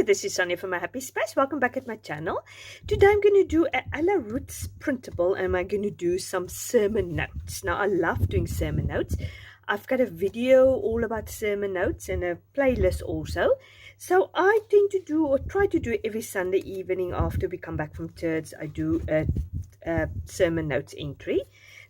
this is Sonja from My Happy Space. Welcome back at my channel. Today I'm going to do an Ella Roetz printable and I'm going to do some sermon notes. Now I love doing sermon notes. I've got a video all about sermon notes and a playlist also. So I tend to do or try to do every Sunday evening after we come back from church. I do a sermon notes entry.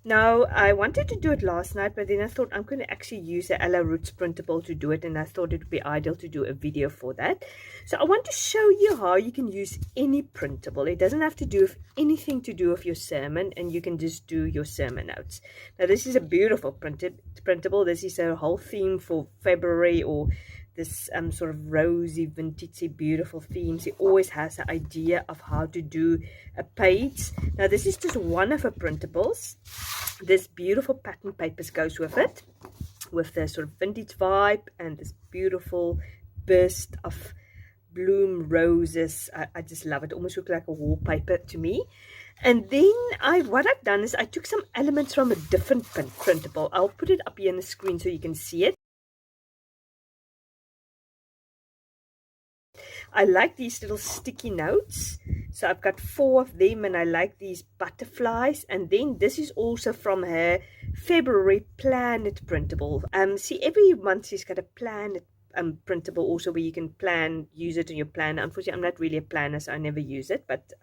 Now, I wanted to do it last night, but then I thought I'm going to actually use the Ella Roetz printable to do it, and I thought it would be ideal to do a video for that. So I want to show you how you can use any printable. It doesn't have to do with anything to do with your sermon, and you can just do your sermon notes. Now, this is a beautiful printable. This is a whole theme for February, or this sort of rosy, vintagey, beautiful themes. He always has an idea of how to do a page. Now, this is just one of the printables. This beautiful pattern papers goes with it, with the sort of vintage vibe and this beautiful burst of bloom roses. I just love it. Almost looks like a wallpaper to me. And then what I've done is I took some elements from a different printable. I'll put it up here on the screen so you can see it. I like these little sticky notes, so I've got 4 of them, and I like these butterflies. And then this is also from her February planet printable. See, every month she's got a planet printable also, where you can use it in your planner. Unfortunately, I'm not really a planner, so I never use it, but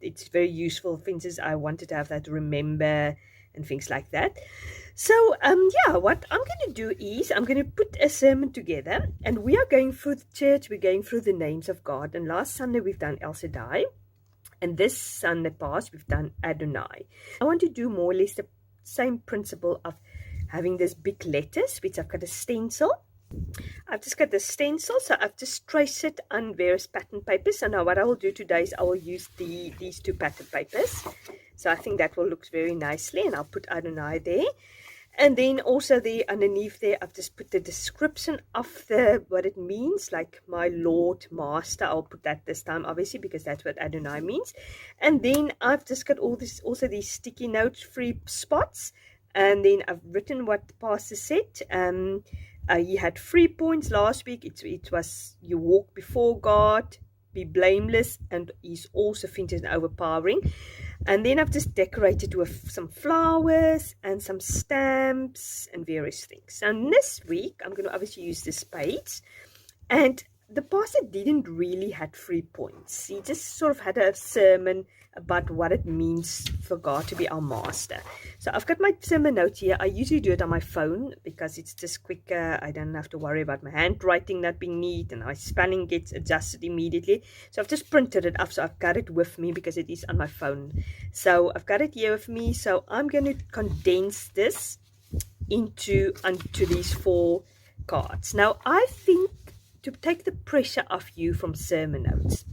it's very useful. For instance, I wanted to have that to remember and things like that. So yeah, what I'm going to do is I'm going to put a sermon together, and we are going through the church. We're going through the names of God, and last Sunday we've done El Shaddai, and this Sunday past we've done Adonai. I want to do more or less the same principle of having these big letters, which I've got a stencil. I've just got the stencil, so I've just traced it on various pattern papers. So now what I will do today is I will use these 2 pattern papers. So I think that will look very nicely, and I'll put Adonai there. And then also there underneath there, I've just put the description of what it means, like my Lord, Master. I'll put that this time, obviously, because that's what Adonai means. And then I've just got also these sticky notes, 3 spots. And then I've written what the pastor said. He had 3 points last week. It was you walk before God, be blameless, and he's all sufficient and overpowering. And then I've just decorated with some flowers and some stamps and various things. So this week, I'm going to obviously use this page. And the pastor didn't really had 3 points. He just sort of had a sermon about what it means for God to be our master. So I've got my sermon notes here. I usually do it on my phone because it's just quicker. I don't have to worry about my handwriting not being neat, and my spelling gets adjusted immediately. So I've just printed it up, so I've got it with me because it is on my phone. So I've got it here with me. So I'm going to condense this onto these 4 cards. Now I think to take the pressure off you from sermon notes,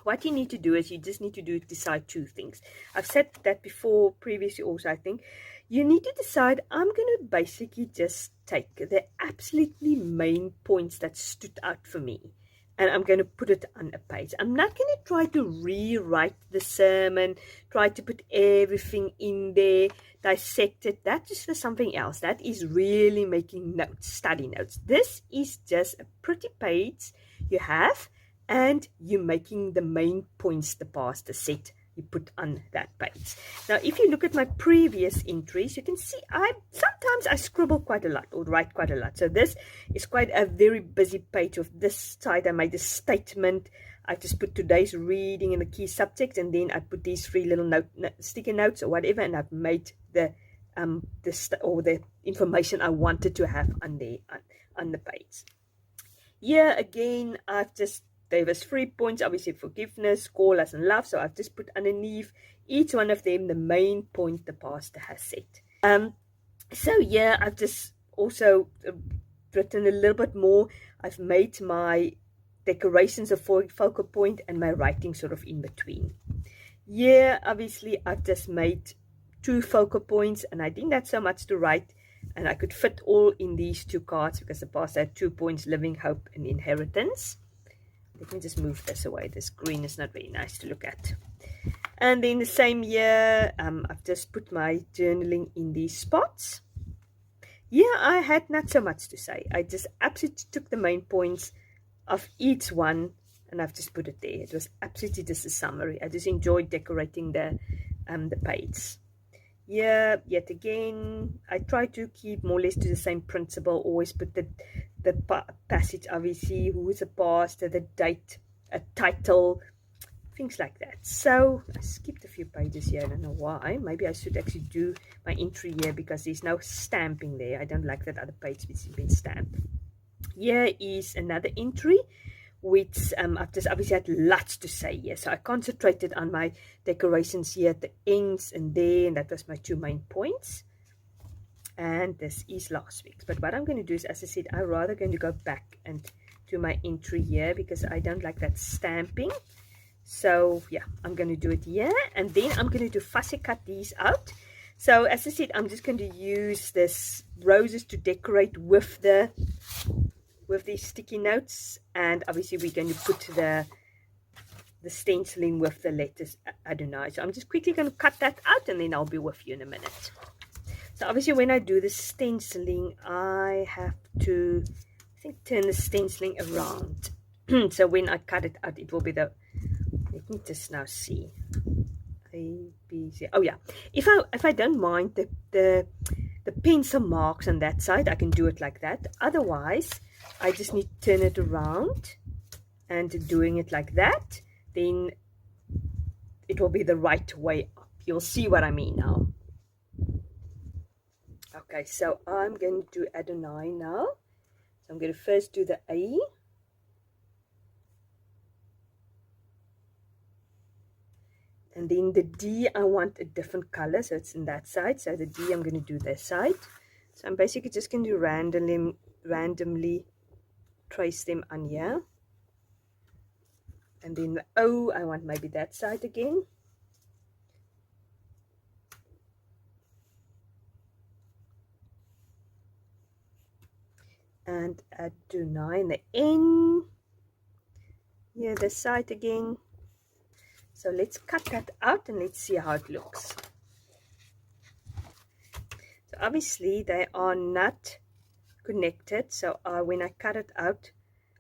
what you need to do is you just need to decide 2 things. I've said that before previously also. I think you need to decide, I'm going to basically just take the absolutely main points that stood out for me, and I'm going to put it on a page. I'm not going to try to rewrite the sermon, try to put everything in there, dissect it. That is for something else. That is really making notes, study notes. This is just a pretty page you have, and you're making the main points the pastor said you put on that page. Now, if you look at my previous entries, you can see sometimes I scribble quite a lot or write quite a lot. So this is quite a very busy page. Of this side, I made a statement. I just put today's reading and the key subjects, and then I put these 3 little sticky notes or whatever, and I've made the information I wanted to have on the page. Here again, there was 3 points, obviously forgiveness, call us, and love. So I've just put underneath each one of them the main point the pastor has said. So yeah, I've just also written a little bit more. I've made my decorations a focal point and my writing sort of in between. Yeah, obviously I've just made 2 focal points, and I didn't have so much to write, and I could fit all in these 2 cards because the pastor had 2 points, living, hope, and inheritance. Let me just move this away. This green is not very nice to look at. And then the same year, I've just put my journaling in these spots. Yeah, I had not so much to say. I just absolutely took the main points of each one, and I've just put it there. It was absolutely just a summary. I just enjoyed decorating the page. Yeah, yet again, I try to keep more or less to the same principle. Always put the passage, obviously, who is the pastor, the date, a title, things like that. So I skipped a few pages here. I don't know why. Maybe I should actually do my entry here because there's no stamping there. I don't like that other page which has been stamped. Here is another entry which I've just obviously had lots to say here, so I concentrated on my decorations here at the ends and there, and that was my 2 main points. And this is last week's, but what I'm going to do is, as I said, I'm rather going to go back and do my entry here because I don't like that stamping. So yeah, I'm going to do it here, and then I'm going to do fussy cut these out. So as I said, I'm just going to use this roses to decorate with these sticky notes, and obviously we're going to put the stenciling with the letters Adonai. So I'm just quickly going to cut that out, and then I'll be with you in a minute. So obviously when I do the stenciling, I have to, I think, turn the stenciling around. So when I cut it out, it will be the, let me just now see, A, B, C. Oh yeah, if I don't mind the pencil marks on that side, I can do it like that. Otherwise, I just need to turn it around and doing it like that. Then it will be the right way up. You'll see what I mean now. Okay, so I'm going to do Adonai now. So I'm going to first do the A. And then the D, I want a different color, so it's in that side. So the D, I'm going to do this side. So I'm basically just going to randomly trace them on here. And then the O, I want maybe that side again. And Adonai, and the N. Here, this side again. So let's cut that out and let's see how it looks. So obviously they are not connected. So when I cut it out,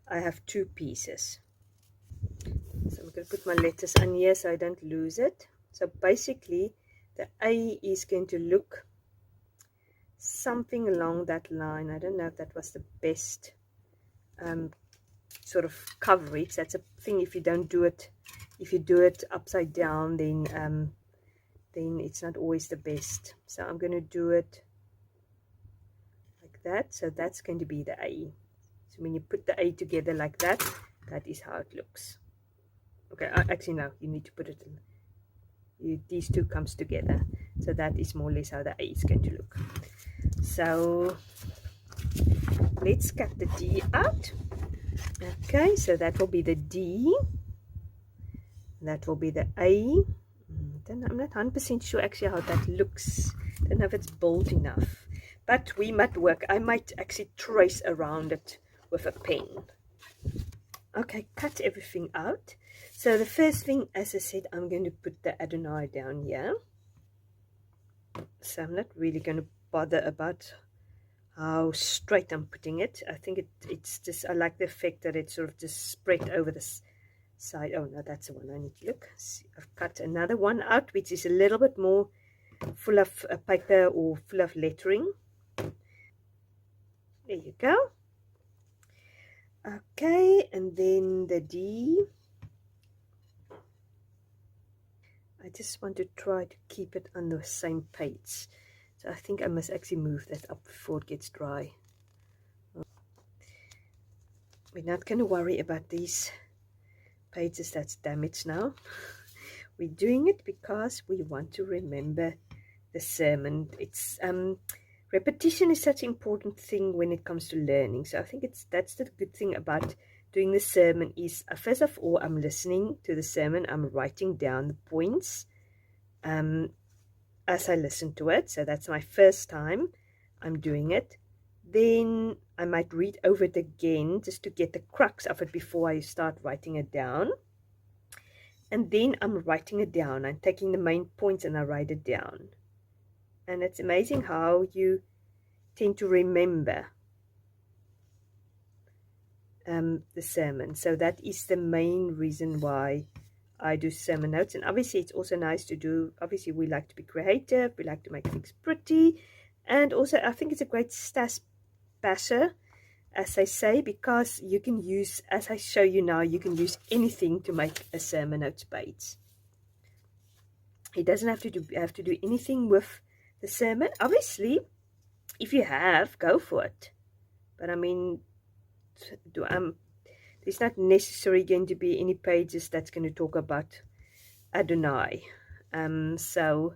I have 2 pieces. So I'm going to put my letters on here so I don't lose it. So basically the A is going to look something along that line. I don't know if that was the best sort of coverage. That's a thing if you don't do it. If you do it upside down, then it's not always the best. So I'm going to do it like that. So that's going to be the A. So when you put the A together like that, that is how it looks. Okay, actually no, you need to put it in. These two comes together. So that is more or less how the A is going to look. So let's cut the D out. Okay, so that will be the D. That will be the A. I'm not 100% sure actually how that looks. I don't know if it's bold enough. But we might work. I might actually trace around it with a pen. Okay, cut everything out. So the first thing, as I said, I'm going to put the Adonai down here. So I'm not really going to bother about how straight I'm putting it. I think it's just, I like the effect that it's sort of just spread over this side. Oh no, that's the one I need to look. See, I've cut another one out which is a little bit more full of paper or full of lettering. There you go. Okay, and then the D. I just want to try to keep it on the same page. So I think I must actually move that up before it gets dry. We're not going to worry about these pages that's damaged now. We're doing it because we want to remember the sermon. It's repetition is such an important thing when it comes to learning. So I think that's the good thing about doing the sermon is first of all, I'm listening to the sermon. I'm writing down the points as I listen to it. So that's my first time I'm doing it. Then I might read over it again just to get the crux of it before I start writing it down. And then I'm writing it down. I'm taking the main points and I write it down. And it's amazing how you tend to remember the sermon. So that is the main reason why I do sermon notes. And obviously it's also nice to do, obviously we like to be creative, we like to make things pretty, and also I think it's a great stas basher, as they say, because you can use, as I show you now, you can use anything to make a sermon notes page. It doesn't have to do anything with the sermon. Obviously, if you have, go for it. But I mean, there's not necessarily going to be any pages that's going to talk about Adonai. So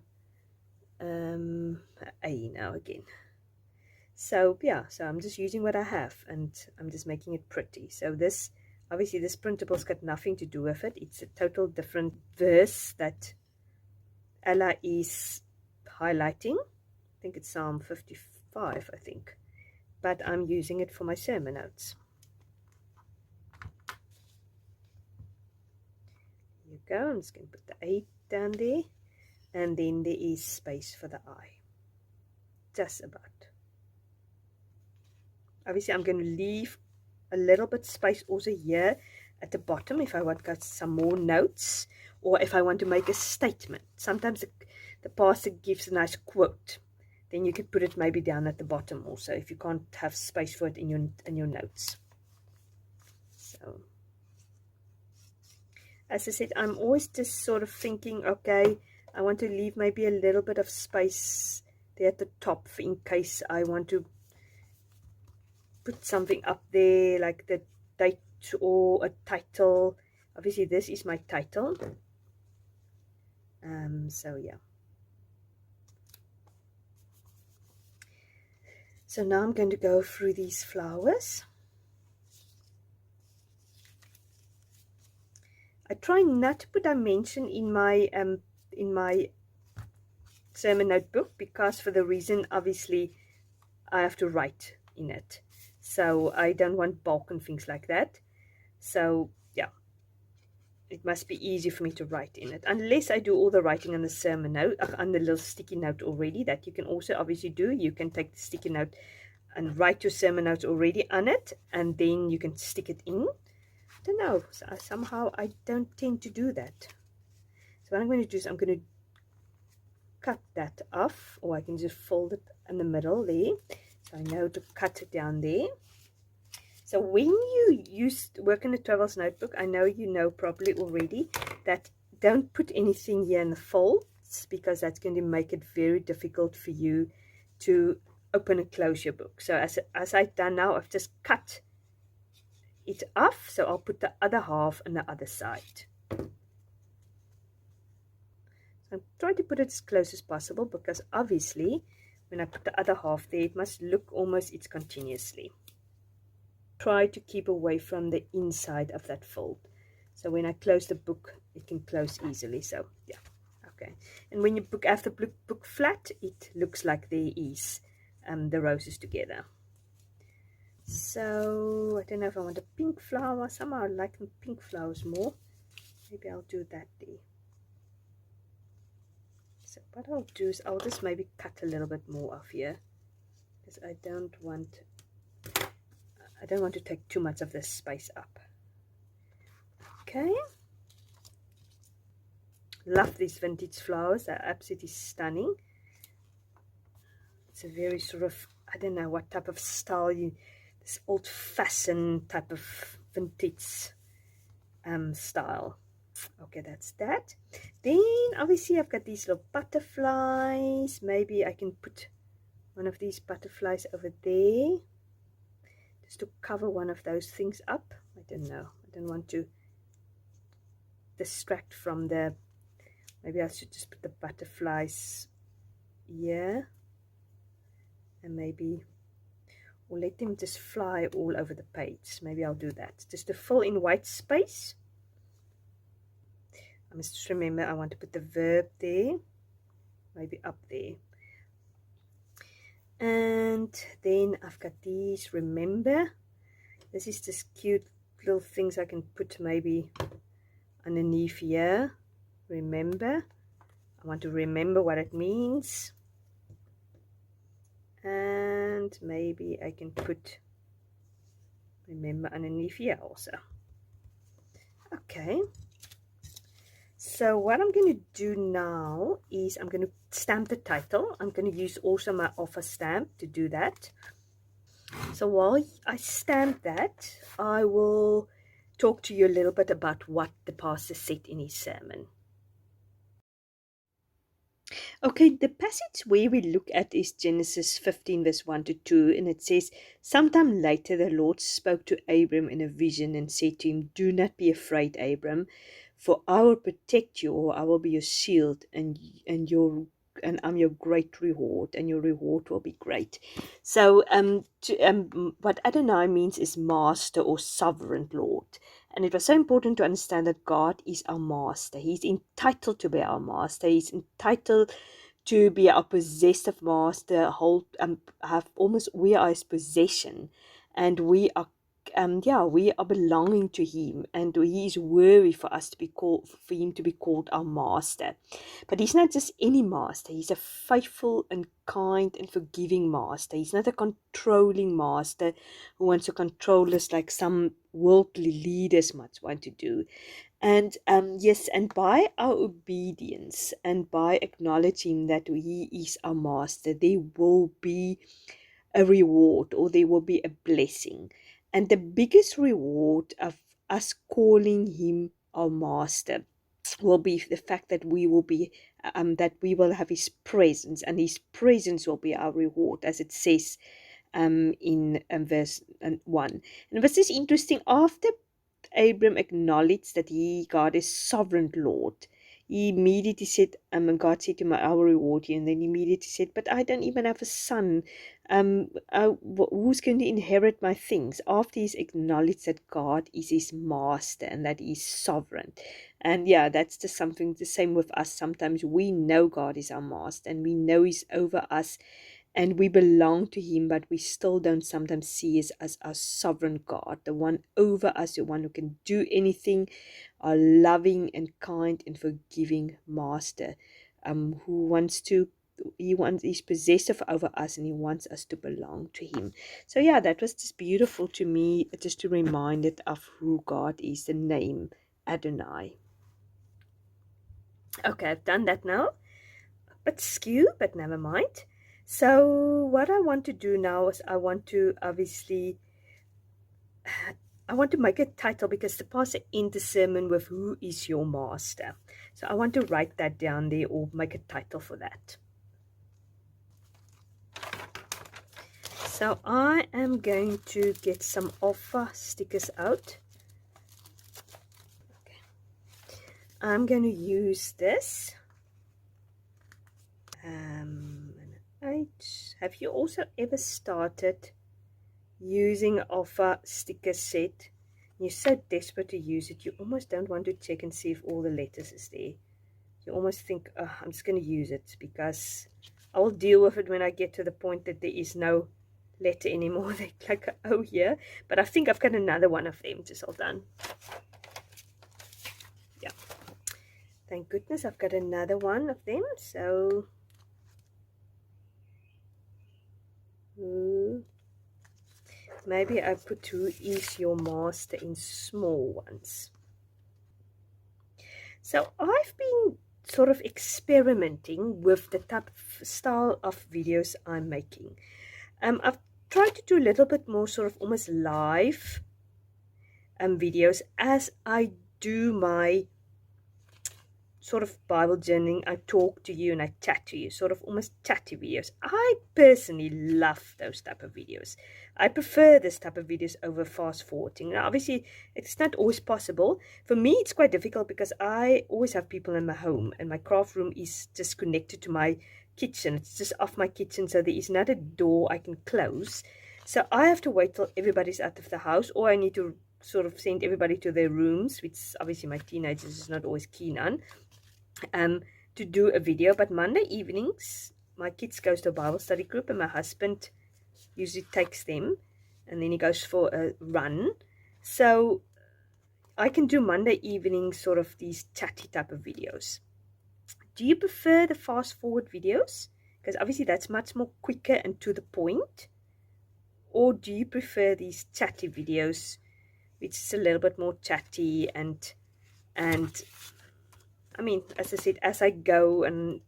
now again. So yeah, so I'm just using what I have, and I'm just making it pretty. So this, obviously this printable's got nothing to do with it. It's a total different verse that Ella is highlighting. I think it's Psalm 55, I think. But I'm using it for my sermon notes. Here you go. I'm just going to put the A down there. And then there is space for the I. Just about. Obviously, I'm going to leave a little bit space also here at the bottom if I want to get some more notes, or if I want to make a statement. Sometimes the pastor gives a nice quote. Then you can put it maybe down at the bottom also if you can't have space for it in your notes. So, as I said, I'm always just sort of thinking, okay, I want to leave maybe a little bit of space there at the top in case I want to put something up there like the date or a title. Obviously this is my title. So yeah. So now I'm going to go through these flowers. I try not to put dimension in my sermon notebook, because for the reason obviously I have to write in it. So I don't want bulk and things like that. So yeah, it must be easy for me to write in it, unless I do all the writing on the sermon note, on the little sticky note already. That you can also obviously do. You can take the sticky note and write your sermon notes already on it, and then you can stick it in. I don't know, somehow I don't tend to do that. So what I'm going to do is I'm going to cut that off, or I can just fold it in the middle there. So I know to cut it down there. So when you work in a Travels notebook, I know you know probably already that don't put anything here in the folds, because that's going to make it very difficult for you to open and close your book. So as I've done now, I've just cut it off. So I'll put the other half on the other side. I'm trying to put it as close as possible, because obviously when I put the other half there, it must look almost it's continuously. Try to keep away from the inside of that fold, so when I close the book it can close easily. So yeah, okay. And when you have the book flat, it looks like there is the roses together. So I don't know if I want a pink flower. Somehow I like the pink flowers more. Maybe I'll do that there. So what I'll do is I'll just maybe cut a little bit more off here, because I don't want to take too much of this space up. Okay. Love these vintage flowers. They're absolutely stunning. It's a very sort of, I don't know what type of style this old-fashioned type of vintage style. Okay, that's that. Then obviously I've got these little butterflies. Maybe I can put one of these butterflies over there, just to cover one of those things up. I don't know. I don't want to distract from the, maybe I should just put the butterflies here, and maybe, or let them just fly all over the page. Maybe I'll do that, just to fill in white space. I must just remember I want to put the verb there, maybe up there. And then I've got these, remember. This is just cute little things I can put maybe underneath here. Remember. I want to remember what it means. And maybe I can put remember underneath here also. Okay, so what I'm going to do now is I'm going to stamp the title. I'm going to use also my offer stamp to do that. So while I stamp that, I will talk to you a little bit about what the pastor said in his sermon. Okay, the passage where we look at is Genesis 15 verse 1 to 2, and it says, "Sometime later the Lord spoke to Abram in a vision and said to him, 'Do not be afraid, Abram, for I will protect you, or I will be your shield, and your and I'm your great reward, and your reward will be great.'" So what Adonai means is master or sovereign Lord. And it was so important to understand that God is our master. He's entitled to be our master. He's entitled to be our possessive master, hold have almost, we are his possession, and we are belonging to him, and he is worthy for us to be called, for him to be called our master. But he's not just any master. He's a faithful and kind and forgiving master. He's not a controlling master who wants to control us like some worldly leaders might want to do. And yes, and by our obedience and by acknowledging that he is our master, there will be a reward, or there will be a blessing. And the biggest reward of us calling him our master will be the fact that we will be that we will have his presence, and his presence will be our reward, as it says in verse 1. And this is interesting. After Abram acknowledged that God is sovereign Lord, he immediately said, and God said to him, "I will reward you." And then he immediately said, "But I don't even have a son. Who's going to inherit my things?" After he's acknowledged that God is his master and that he's sovereign. And yeah, that's just something the same with us. Sometimes we know God is our master and we know he's over us, and we belong to him, but we still don't sometimes see us as our sovereign God, the one over us, the one who can do anything, our loving and kind and forgiving master, he's possessive over us, and he wants us to belong to him. So yeah, that was just beautiful to me, just to remind it of who God is, the name Adonai. Okay, I've done that now. A bit skew, but never mind. So what I want to do now is I want to make a title, because the pastor ends the sermon with "Who is your master?" So I want to write that down there, or make a title for that. So I am going to get some offer stickers out. Okay. I'm going to use this. 8. Have you also ever started using an offer sticker set? You're so desperate to use it, you almost don't want to check and see if all the letters is there. You almost think, oh, I'm just going to use it, because I will deal with it when I get to the point that there is no letter anymore. They're like, oh, here. But I think I've got another one of them just all done. Yeah. Thank goodness I've got another one of them. So maybe I put "Who is your master" in small ones. So I've been sort of experimenting with the type of style of videos I'm making. I've tried to do a little bit more sort of almost live videos as I do my sort of Bible journaling. I talk to you and I chat to you, sort of almost chatty videos. I personally love those type of videos. I prefer this type of videos over fast forwarding. Now, obviously, it's not always possible. For me, it's quite difficult because I always have people in my home, and my craft room is just connected to my kitchen. It's just off my kitchen, so there is not a door I can close. So I have to wait till everybody's out of the house, or I need to sort of send everybody to their rooms, which obviously my teenagers is not always keen on. To do a video. But Monday evenings, my kids goes to a Bible study group, and my husband usually takes them, and then he goes for a run. So I can do Monday evening sort of these chatty type of videos. Do you prefer the fast forward videos? Because obviously that's much more quicker and to the point. Or do you prefer these chatty videos, which is a little bit more chatty and I mean, as I said, as I go and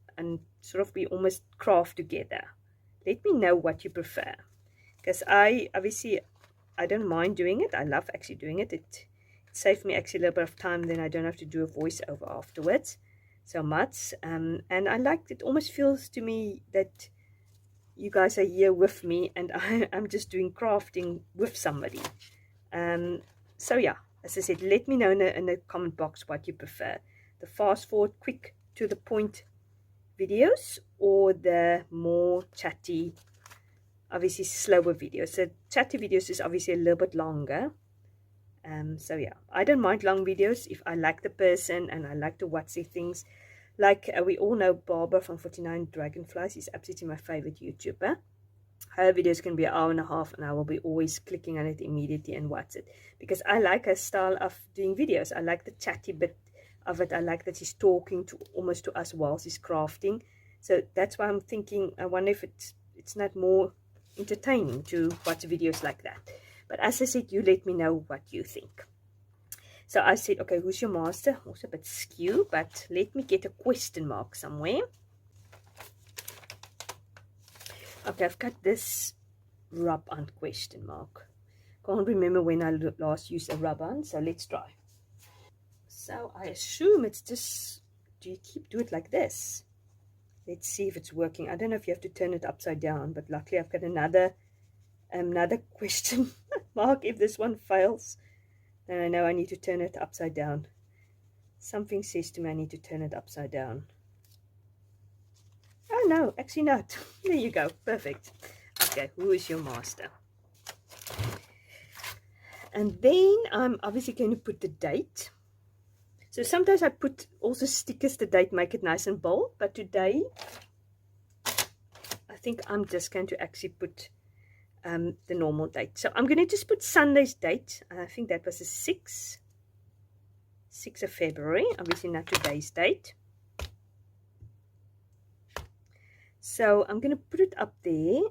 sort of we almost craft together. Let me know what you prefer, because I don't mind doing it. I love actually doing it. It saved me actually a little bit of time. Then I don't have to do a voiceover afterwards so much. And I like it. Almost feels to me that you guys are here with me, and I'm just doing crafting with somebody. So yeah, as I said, let me know in the comment box what you prefer. The fast forward, quick to the point videos, or the more chatty, obviously slower videos. So chatty videos is obviously a little bit longer. So yeah, I don't mind long videos if I like the person and I like to watch their things. Like we all know Barbara from 49 Dragonflies is absolutely my favorite YouTuber. Her videos can be an hour and a half, and I will be always clicking on it immediately and watch it, because I like her style of doing videos. I like the chatty bit of it. I like that she's talking to almost to us while she's crafting. So that's why I'm thinking, I wonder if it's not more entertaining to watch videos like that. But as I said, you let me know what you think. So I said, okay, who's your master? Also a bit skew, but let me get a question mark somewhere. Okay, I've got this rub-on question mark. Can't remember when I last used a rub-on, so let's try. So I assume it's just, do you do it like this? Let's see if it's working. I don't know if you have to turn it upside down, but luckily I've got another question mark. If this one fails, then I know I need to turn it upside down. Something says to me I need to turn it upside down. Oh no, actually not. There you go, perfect. Okay, who is your master? And then I'm obviously going to put the date. So sometimes I put also stickers, the date, make it nice and bold. But today, I think I'm just going to actually put the normal date. So I'm going to just put Sunday's date. I think that was the 6th of February. Obviously not today's date. So I'm going to put it up there.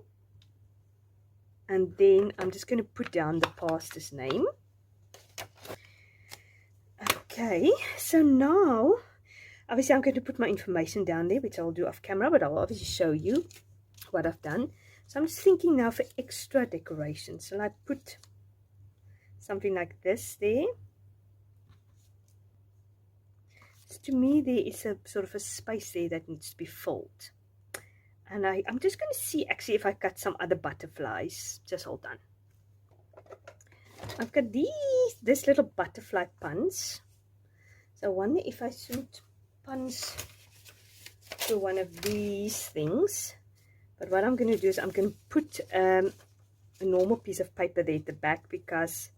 And then I'm just going to put down the pastor's name. Okay, so now, obviously I'm going to put my information down there, which I'll do off camera, but I'll obviously show you what I've done. So I'm just thinking now for extra decoration. So I put something like this there. So to me, there is a sort of a space there that needs to be filled. And I'm just going to see actually if I cut some other butterflies. Just hold on. I've got this little butterfly puns. So I wonder if I should punch to one of these things. But what I'm going to do is I'm going to put a normal piece of paper there at the back, because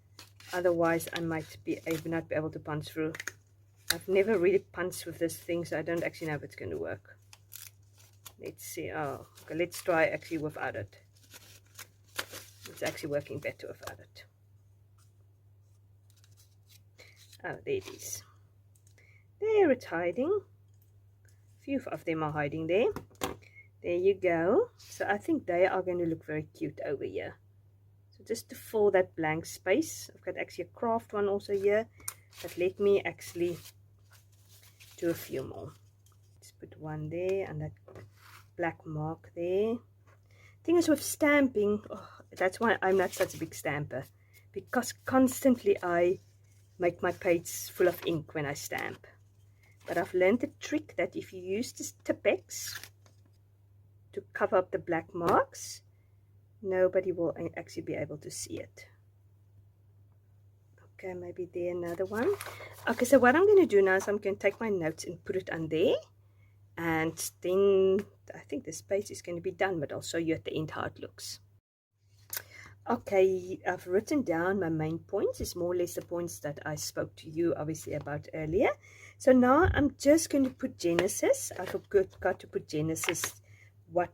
otherwise I might not be able to punch through. I've never really punched with this thing, so I don't actually know if it's going to work. Let's see. Oh, okay, let's try actually without it. It's actually working better without it. Oh, there it is. There it's hiding. A few of them are hiding there. There you go. So I think they are going to look very cute over here. So just to fill that blank space, I've got actually a craft one also here. But let me actually do a few more. Just put one there and that black mark there. Thing is with stamping, that's why I'm not such a big stamper, because constantly I make my page full of ink when I stamp. But I've learned the trick that if you use this Tipex to cover up the black marks, nobody will actually be able to see it. Okay, maybe there another one. Okay, so what I'm going to do now is I'm going to take my notes and put it on there. And then I think this page is going to be done, but I'll show you at the end how it looks. Okay, I've written down my main points. It's more or less the points that I spoke to you obviously about earlier. So now I'm just going to put Genesis. I forgot to put Genesis, where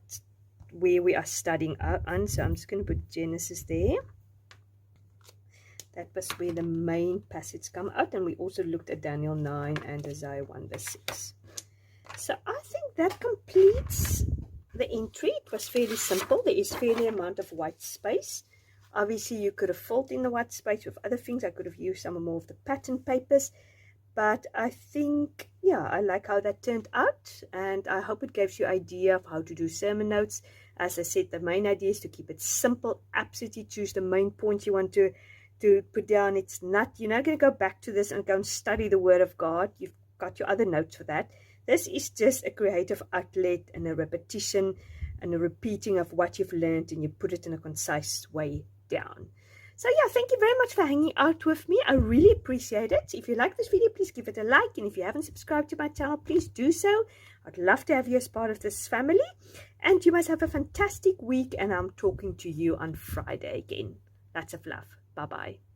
we are studying on. So I'm just going to put Genesis there. That was where the main passage come out. And we also looked at Daniel 9 and Isaiah 1 verse 6. So I think that completes the entry. It was fairly simple. There is fairly amount of white space Obviously, you could have filled in the white space with other things. I could have used some more of the pattern papers. But I think, yeah, I like how that turned out. And I hope it gives you an idea of how to do sermon notes. As I said, the main idea is to keep it simple. Absolutely choose the main points you want to put down. It's not, you're not going to go back to this and go and study the Word of God. You've got your other notes for that. This is just a creative outlet and a repetition and a repeating of what you've learned, and you put it in a concise way down. So yeah, thank you very much for hanging out with me. I really appreciate it. If you like this video, please give it a like. And if you haven't subscribed to my channel, please do so. I'd love to have you as part of this family. And you must have a fantastic week. And I'm talking to you on Friday again. Lots of love. Bye-bye.